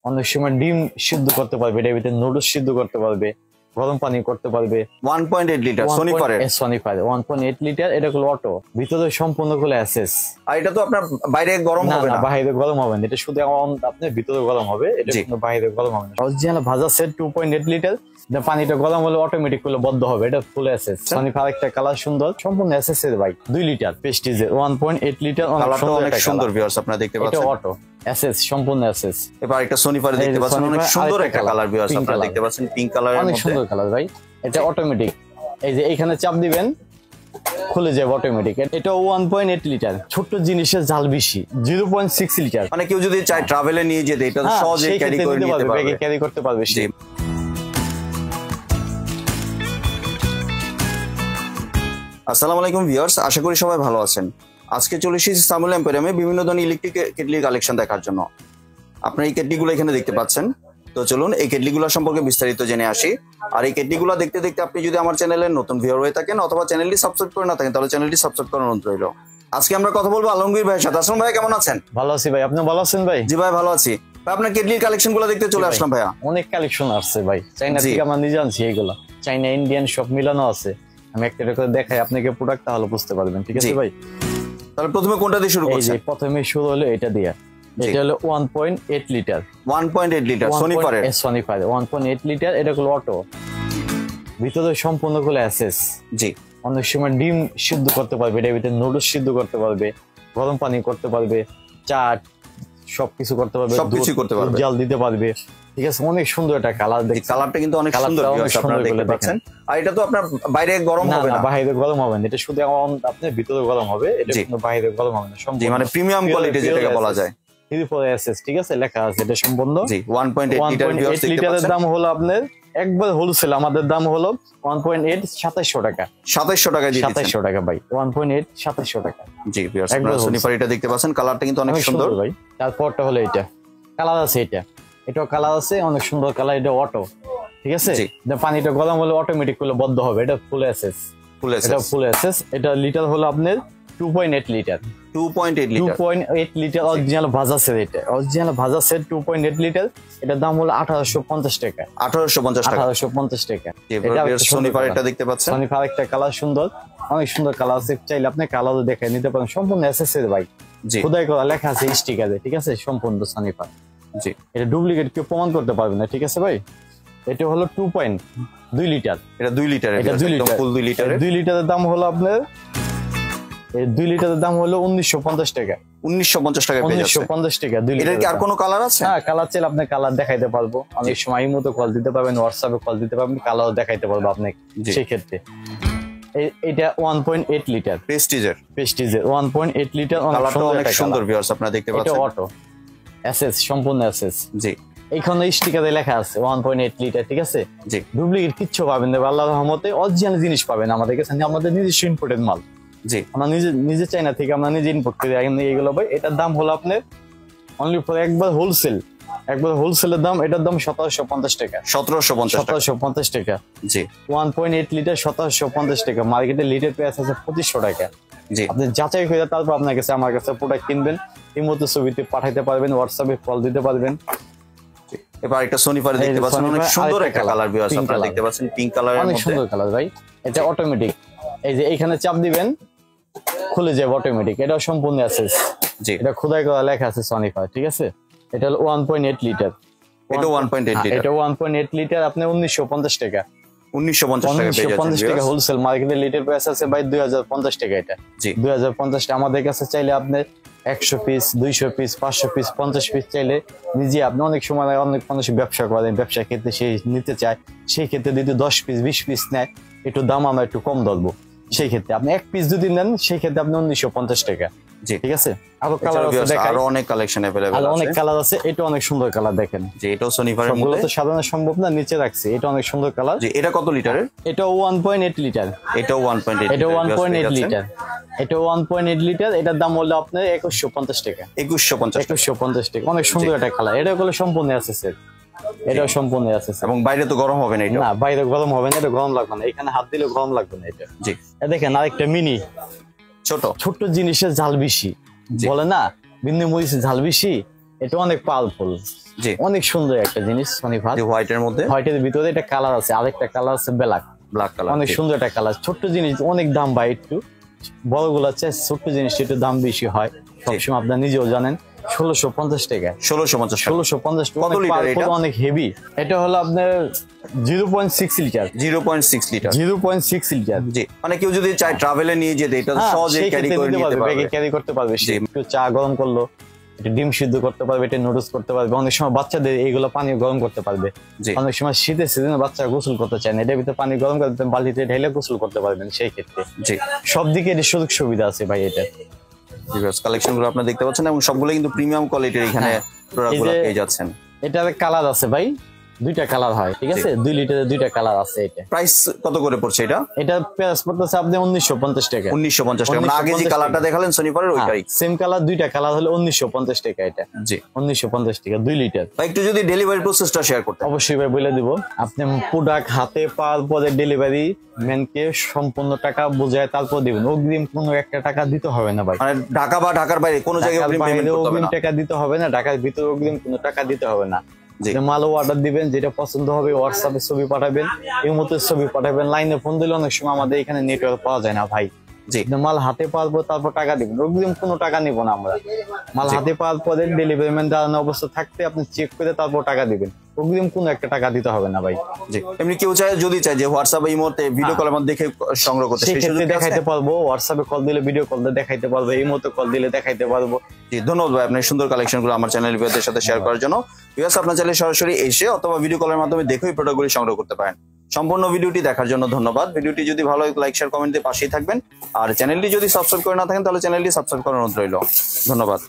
অনেক সময় ডিম সিদ্ধ করতে পারবে, এটার ভিতরে নুডলস সিদ্ধ করতে পারবে, গরম পানি করতে পারবে। 1.8 লিটার সোনিফারের 1.8 লিটার, এটা হলো অটো, ভিতরে সম্পূর্ণ গুলো এসএস। আর এটা তো আপনার বাইরে গরম হবে না? বাইরে গরম হবে না, এটা শুধু আপনার ভিতরে গরম হবে, এটা কিন্তু বাইরে গরম হবে না। অরিজিনাল ভাজা সেট 2.8 লিটার, পানিটা গরম হলে অটোমেটিক করে বন্ধ হবে, এটা ফুল এসএস। সোনিফার একটা কালার সুন্দর, সম্পূর্ণ এসএস এর বাইক, 2 লিটার প্রেস্টিজের 1.8 লিটার, অনেক সুন্দর ভিউয়ার্স আপনারা দেখতে পাচ্ছেন, এটা অটো এসএস, সম্পূর্ণ এসএস। এবার একটা সোনিফার দেখতে পাচ্ছেন, অনেক সুন্দর একটা কালার ভিউয়ার্স আপনারা দেখতে পাচ্ছেন, পিঙ্ক কালারের মধ্যে, অনেক সুন্দর কালার ভাই। এটা অটোমেটিক, এই যে এখানে চাপ দিবেন খুলে যাবে অটোমেটিক। এটা 1.8 লিটার, ছোট্ট জিনিসের জাল বেশি, 0.6 লিটার। মানে কেউ যদি চায় ট্রাভেলে নিয়ে যেতে এটা সহজে ক্যারি করে নিতে পারবে, ব্যাগে ক্যারি করতে পারবে। আসসালামু আলাইকুম ভিউয়ার্স, আশা করি সবাই ভালো আছেন। আজকে চলে এসেছি সামুল এম্পোরিয়ামে বিভিন্ন ধরনের ইলেকট্রিক কেটলি কালেকশন দেখার জন্য। আপনারা এই কেটলিগুলো এখানে দেখতে পাচ্ছেন। তো চলুন এই কেটলিগুলো সম্পর্কে বিস্তারিত জেনে আসি। আর এই কেটলিগুলো দেখতে দেখতে আপনি যদি আমার চ্যানেলের নতুন ভিউয়ার হয়ে থাকেন অথবা চ্যানেলটি সাবস্ক্রাইব করে না থাকেন তাহলে চ্যানেলটি সাবস্ক্রাইব করার অনুরোধ রইল। আজকে আমরা কথা বলবো আলমগীর ভাইয়ের সাথে। আসসালামু ভাই, কেমন আছেন? ভালো আছি ভাই, আপনি ভালো আছেন ভাই? জি ভাই ভালো আছি। ভাই আপনার কেটলির কালেকশনগুলো দেখতে চলে আসলাম ভাইয়া। অনেক কালেকশন আসছে ভাই, চাইনা থেকে আমরা নিজে আনছি এইগুলো, চাইনা ইন্ডিয়ান সব মিলানো আছে। আমি একটা করে দেখাই আপনাকে প্রোডাক্ট, তাহলে বুঝতে পারবেন। ঠিক আছে ভাই, তাহলে প্রথমে কোনটা দিয়ে শুরু করছেন? প্রথমে শুরু হলো এটা দিয়ে। এটা হলো 1.8 লিটার, 1.8 লিটার সোনিফারের 1.8 লিটার, এটা হলো অটো, ভিতরে সম্পূর্ণ গুলো এসএস। জি, অনেক সময় ডিম সিদ্ধ করতে পারবে, এটার ভিতরে নুডলস সিদ্ধ করতে পারবে, গরম পানি করতে পারবে, চাট সবকিছু করতে পারবে, সবকিছু করতে পারবে, জাল দিতে পারবে। ঠিক আছে, অনেক সুন্দর একটা কালার, কালারটা কিন্তু অনেক সুন্দর আপনারা দেখতে পাচ্ছেন। আর এটা তো আপনার বাইরে গরম হবে না? বাইরে গরম হবে না, এটা শুধু আপনার ভিতরে গরম হবে, এটা কিন্তু বাইরে গরম হবে না। জি, মানে প্রিমিয়াম কোয়ালিটি যেটাকে বলা যায়। ঠিক আছে, লেখা আছে এটা সম্পূর্ণ। জি, 1.8 লিটারের দাম হলো আপনার একবার হোলসেল আমাদের দাম হলো 1.8 2700 টাকা। 2700 টাকা দিয়ে 2700 টাকা ভাই, 1.8 2700 টাকা। জি ভিউয়ার্স, আপনারা সোনিফার এটা দেখতে পাচ্ছেন, কালারটা কিন্তু অনেক সুন্দর ভাই। তারপরটা হলো এটা কালার আছে, এটাও কালার আছে, অনেক সুন্দর কালার, এটা অটো। ঠিক আছে, পানিটা গরম হলে অটোমেটিক করে বন্ধ হবে, এটা ফুল এসএস। এটা ফুল এসএস। এটা লিটার হলো আপনার 2.8 লিটার, 2.8 লিটার অরিজিনাল ভাজা সেট। এটা অরিজিনাল ভাজা সেট 2.8 লিটার, এটার দাম হলো 1850 টাকা। 1850 টাকা। এটা সোনিফার এটা দেখতে পাচ্ছেন, সোনিফার একটা কালার সুন্দর, অনেক সুন্দর কালার আছে, চাইলে আপনি কালারও দেখে নিতে পারেন। সম্পূর্ণ এসএস এর বাইক, খোদাই করা লেখা আছে স্টিকারে। ঠিক আছে, সম্পূর্ণ সোনিফার। জি, এটা ডুপ্লিকেট কেউ প্রমাণ করতে পারবে না। ঠিক আছে ভাই, এটা হলো 2.2 লিটার, এটা 2 লিটার, এটা ফুল 2 লিটার। 2 লিটারের দাম হলো আপনার, এই 2 লিটারের দাম হলো 1950 টাকা। 1950 টাকা পেয়ে যাচ্ছে। 1950 টাকা 2 লিটার। এর কি আর কোনো কালার আছে? হ্যাঁ, কালার চাইলে আপনি কালার দেখাইতে পারবো। অনেক সময় এই মতো কল দিতে পারবেন, হোয়াটসঅ্যাপে কল দিতে পারবেন, কালার দেখাইতে পারবো আপনাকে সেই ক্ষেত্রে। এটা 1.8 লিটার প্রেস্টিজের 1.8 লিটার, অনেক সুন্দর ভিউয়ার্স আপনারা দেখতে পাচ্ছেন। এটা অটো এসএস, সম্পূর্ণ এসএস। জি, এইখানে স্টিকারে লেখা আছে 1.8 লিটার। ঠিক আছে, জি, ডুপ্লিকেট কিচ্ছু পাবেন না, আল্লাহর রহমতে অরিজিনাল জিনিস পাবেন আমাদের কাছে। আমাদের নিজস্ব ইম্পোর্টেড মাল। জি, আমরা নিজে চাইনা থেকে আমরা নিজে ইম্পোর্ট করি এইগুলো ভাই। এটার দাম হলো আপনার অনলি ফর একবার হোলসেলের দাম, এটার দাম 1750 টাকা। 1750 টাকা। জি, 1.8 লিটার 1750 টাকা। মার্কেটে লিটার প্রাইস আছে 2500 টাকা। জি, আপনি যাচাই করে তারপর আপনার কাছে আমার কাছে প্রোডাক্ট কিনবেন, এই মতো ছবিতে পাঠাইতে পারবেন, হোয়াটসঅ্যাপে কল দিতে পারবেন। এবার একটা সোনিফার দেখতে পাচ্ছেন, অনেক সুন্দর একটা কালার ভিউয়ার্স আপনারা দেখতে পাচ্ছেন, পিঙ্ক কালারের মধ্যে, অনেক সুন্দর কালার ভাই। এটা অটোমেটিক, এই যে এখানে চাপ দিবেন খুলে যাবে অটোমেটিক, এটা সম্পূর্ণ এসএস। জি, এটা খোদাই করা লেখা আছে সোনিফার। ঠিক আছে, এটা হলো 1.8 লিটার, এটা 1.8 লিটার, এটা 1.8 লিটার আপনি 1950 টাকা। 1950 টাকা হোলসেল। মার্কেটে লিটার প্রাইস আছে ভাই 2050 টাকা। এটা 2050 টাকা। আমাদের কাছে চাইলে আপনি 100 পিস, 200 পিস, 500 পিস, 50 পিস চাইলে নিজে আপনি, অনেক সময় অনেক মানুষ ব্যবসা করেন, ব্যবসা ক্ষেত্রে সে নিতে চায়, সেই ক্ষেত্রে যদি 10 পিস 20 পিস নেয় একটু দাম আমরা একটু কম ধরবো। সেই ক্ষেত্রে আপনি 1 পিস যদি নেন সেই ক্ষেত্রে আপনি 1950 টাকা। জি, ঠিক আছে। আরো কালার আছে, আরো অনেক কালেকশন अवेलेबल আছে, অনেক কালার আছে। এটা অনেক সুন্দর কালার, দেখেন। জি, এটাও সোনিফারের মধ্যে, তো সাজানো সম্ভব না, নিচে রাখছি। এটা অনেক সুন্দর কালার। জি, এটা কত লিটারের? এটা 1.8 লিটার, এটাও 1.8, এটা 1.8 লিটার, এটা 1.8 লিটার। এটার দাম হলো আপনার 2150 টাকা। 2150 টাকা। অনেক সুন্দর একটা কালার। এটা হলো সম্পূর্ণ এসএস এর, এটাও সম্পূর্ণ এসএস। এবং বাইরে তো গরম হবে না? এটা না, বাইরে গরম হবে না, এটা গরম লাগবে না, এখানে হাত দিলে গরম লাগবে না। এটা জি, দেখেন আরেকটা মিনি, ছোট জিনিসের ঝাল বেশি বলে না, বিন্দু মরিচের ঝাল বেশি, এটা অনেক পাওয়ারফুল, জি অনেক সুন্দর একটা জিনিস। সনি ভাত হোয়াইটের মধ্যে, হোয়াইটের ভিতরে এটা কালার আছে, আরেকটা কালার আছে ব্ল্যাক, ব্ল্যাক কালার, অনেক সুন্দর একটা কালার। ছোট্ট জিনিস, অনেক দাম ভাই, একটু বড়গুলো আছে, ছোট্ট জিনিস একটু দাম বেশি হয় সবসময়, আপনার নিজেও জানেন। 1650 টাকা, 1650 টাকা। 1650 কত লিটার এটা? অনেক হেভি। এটা হলো আপনার 0.6 লিটার, 0.6 লিটার, 0.6 লিটার। জি মানে কেউ যদি চায় ট্রাভেলে নিয়ে যেতে, এটা সহজে ক্যারি করে নিতে পারবে, ক্যারি করতে পারবে। সে একটু চা গরম করলো, একটু ডিম সিদ্ধ করতে পারবে, এটা নুডলস করতে পারবে। অনেক সময় বাচ্চাদের এইগুলো পানি গরম করতে পারবে। জি অনেক সময় শীতের সিজনে বাচ্চারা গোসল করতে চায় না, এটার ভিতরে পানি গরম করতে বালতিতে ঢেলে গোসল করতে পারবেন। সেই ক্ষেত্রে জি সব দিকে এর সুযোগ সুবিধা আছে ভাই। এটা কালেকশন গুলো আপনারা দেখতে পাচ্ছেন এবং সবগুলো কিন্তু প্রিমিয়াম কোয়ালিটির এখানে প্রোডাক্ট গুলো পেয়ে যাচ্ছেন। এটার কালার আছে ভাই, দুইটা কালার হয়, ঠিক আছে? 2 লিটারের দুইটা কালার আছে। এটা প্রাইস কত করে পড়ছে এটা? এটা প্রাইস পড়তেছে আপনি 1950 টাকা। 1950 টাকা। মানে আগে যে কালারটা দেখালেন সনিপারের ওইটাই সেম কালার, দুইটা কালার হলো 1950 টাকা। এটা জি 1950 টাকা 2 লিটার। ভাই একটু যদি ডেলিভারি প্রসেসটা শেয়ার করতেন। অবশ্যই ভাই বলে দিব। আপনি প্রোডাক্ট হাতে পাওয়ার পরে ডেলিভারি ম্যানকে সম্পূর্ণ টাকা বুঝায় তারপর দিবেন, অগ্রিম কোনো একটা টাকা দিতে হবে না ভাই। মানে ঢাকা বা ঢাকার বাইরে কোনো জায়গায় অগ্রিম পেমেন্ট করতে হবে অগ্রিম না, টাকা দিতে হবে না, ঢাকার ভিতরে অগ্রিম কোনো টাকা দিতে হবে না। জি মালও অর্ডার দিবেন, যেটা পছন্দ হবে হোয়াটসঅ্যাপে ছবি পাঠাবেন, এই মতো ছবি পাঠাবেন। লাইনে ফোন দিলে অনেক সময় আমাদের এখানে নেটওয়ার্ক পাওয়া যায় না ভাই। জি মাল হাতে পাওয়ার পর তারপর টাকা দিবেন, অগ্রিম কোনো টাকা নিব না আমরা। মাল হাতে পাওয়ার পরে ডেলিভারি ম্যান দাঁড়ানো অবস্থা থাকতে আপনি চেক করে তারপর টাকা দিবেন, অগ্রিম কোনো একটা টাকা দিতে হবে না ভাই। জি এমনি কেউ চায় যদি চায় যে হোয়াটসঅ্যাপে এই মুহূর্তে ভিডিও কলের মধ্যে দেখে সংগ্রহ করতে, সেই সেক্ষেত্রে সুযোগ দেখাইতে পারবো। হোয়াটসঅ্যাপে কল দিলে ভিডিও কল দিয়ে দেখাইতে পারবো, এই মতো কল দিলে দেখাইতে পারবো। জি ধন্যবাদ ভাই আপনার সুন্দর কালেকশন গুলো আমার চ্যানেল ভিউয়ারদের সাথে শেয়ার করার জন্য। ভিউয়ার্স আপনার চাইলে সরাসরি এসে অথবা ভিডিও কলের মাধ্যমে দেখেই প্রোডাক্টগুলি সংগ্রহ করতে পারেন। সম্পূর্ণ ভিডিওটি দেখার জন্য ধন্যবাদ। ভিডিওটি যদি ভালো লাগে লাইক শেয়ার কমেন্ট দিয়ে পাশেই থাকবেন, আর চ্যানেলটি যদি সাবস্ক্রাইব করে না থাকেন তাহলে চ্যানেলটি সাবস্ক্রাইব করার অনুরোধ রইল। ধন্যবাদ।